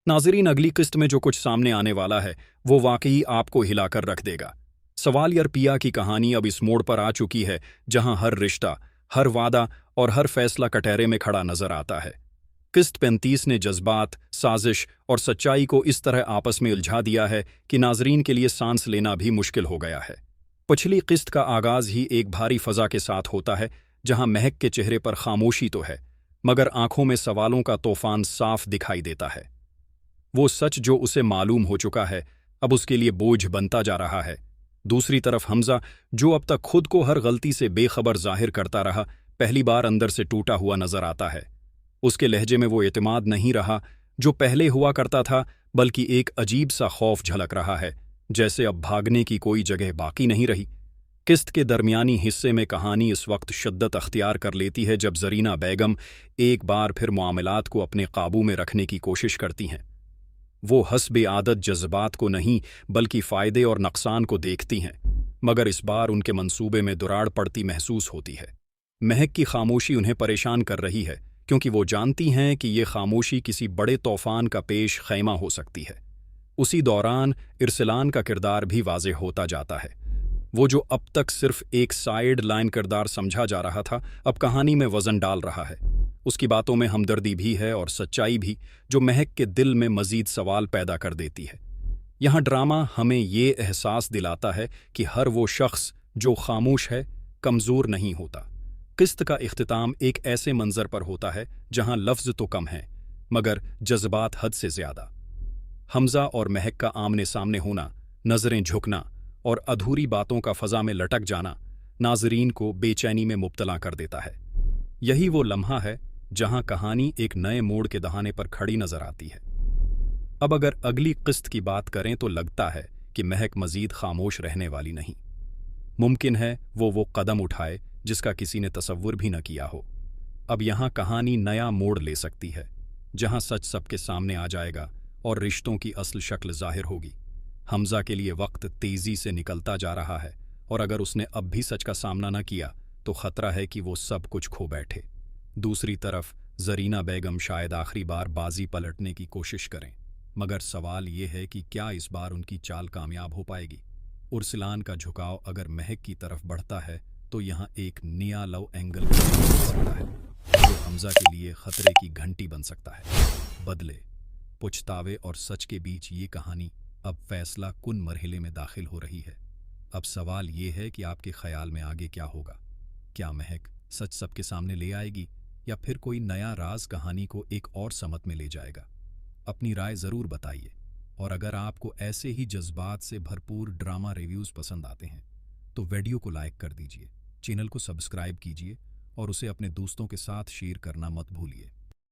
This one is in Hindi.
नाज़रीन, अगली किस्त में जो कुछ सामने आने वाला है वो वाकई आपको हिलाकर रख देगा। सवालियर पिया की कहानी अब इस मोड़ पर आ चुकी है जहां हर रिश्ता, हर वादा और हर फैसला कटहरे में खड़ा नजर आता है। किस्त 35 ने जज्बात, साजिश और सच्चाई को इस तरह आपस में उलझा दिया है कि नाजरीन के लिए सांस लेना भी मुश्किल हो गया है। पिछली किस्त का आगाज ही एक भारी फजा के साथ होता है, जहां महक के चेहरे पर खामोशी तो है, मगर आंखों में सवालों का तूफान साफ दिखाई देता है। वो सच जो उसे मालूम हो चुका है अब उसके लिए बोझ बनता जा रहा है। दूसरी तरफ हमजा, जो अब तक खुद को हर गलती से बेखबर जाहिर करता रहा, पहली बार अंदर से टूटा हुआ नजर आता है। उसके लहजे में वो एतमाद नहीं रहा जो पहले हुआ करता था, बल्कि एक अजीब सा खौफ झलक रहा है, जैसे अब भागने की कोई जगह बाकी नहीं रही। किस्त के दरमियानी हिस्से में कहानी इस वक्त शिद्दत अख्तियार कर लेती है जब जरीना बेगम एक बार फिर मामलात को अपने काबू में रखने की कोशिश करती हैं। वो हस्बे आदत जज्बात को नहीं बल्कि फ़ायदे और नुकसान को देखती हैं, मगर इस बार उनके मंसूबे में दुराड़ पड़ती महसूस होती है। महक की खामोशी उन्हें परेशान कर रही है, क्योंकि वो जानती हैं कि ये खामोशी किसी बड़े तूफान का पेश खैमा हो सकती है। उसी दौरान इरसलान का किरदार भी वाज़ेह होता जाता है। वो जो अब तक सिर्फ एक साइड लाइन किरदार समझा जा रहा था, अब कहानी में वज़न डाल रहा है। उसकी बातों में हमदर्दी भी है और सच्चाई भी, जो महक के दिल में मज़ीद सवाल पैदा कर देती है। यहाँ ड्रामा हमें ये एहसास दिलाता है कि हर वो शख्स जो खामोश है कमज़ोर नहीं होता। किस्त का इख्तिताम एक ऐसे मंजर पर होता है जहाँ लफ्ज़ तो कम हैं, मगर जज्बात हद से ज़्यादा। हमजा और महक का आमने सामने होना, नज़रें झुकना और अधूरी बातों का फ़ज़ा में लटक जाना नाज़रीन को बेचैनी में मुब्तला कर देता है। यही वो लम्हा है जहां कहानी एक नए मोड़ के दहाने पर खड़ी नजर आती है। अब अगर अगली किस्त की बात करें तो लगता है कि महक मजीद खामोश रहने वाली नहीं। मुमकिन है वो कदम उठाए जिसका किसी ने तसव्वुर भी न किया हो। अब यहाँ कहानी नया मोड़ ले सकती है, जहाँ सच सबके सामने आ जाएगा और रिश्तों की असल शक्ल जाहिर होगी। हमजा के लिए वक्त तेजी से निकलता जा रहा है, और अगर उसने अब भी सच का सामना न किया तो खतरा है कि वो सब कुछ खो बैठे। दूसरी तरफ जरीना बेगम शायद आखिरी बार बाजी पलटने की कोशिश करें, मगर सवाल ये है कि क्या इस बार उनकी चाल कामयाब हो पाएगी। उर्सलान का झुकाव अगर महक की तरफ बढ़ता है तो यहाँ एक नया लव एंगल बन सकता है, जो हमजा के लिए खतरे की घंटी बन सकता है। बदले, पुछतावे और सच के बीच ये कहानी अब फैसला कुन मरहले में दाखिल हो रही है। अब सवाल ये है कि आपके ख्याल में आगे क्या होगा। क्या महक सच सबके सामने ले आएगी, या फिर कोई नया राज कहानी को एक और समत में ले जाएगा। अपनी राय ज़रूर बताइए, और अगर आपको ऐसे ही जज्बात से भरपूर ड्रामा रिव्यूज़ पसंद आते हैं तो वीडियो को लाइक कर दीजिए, चैनल को सब्सक्राइब कीजिए और उसे अपने दोस्तों के साथ शेयर करना मत भूलिए।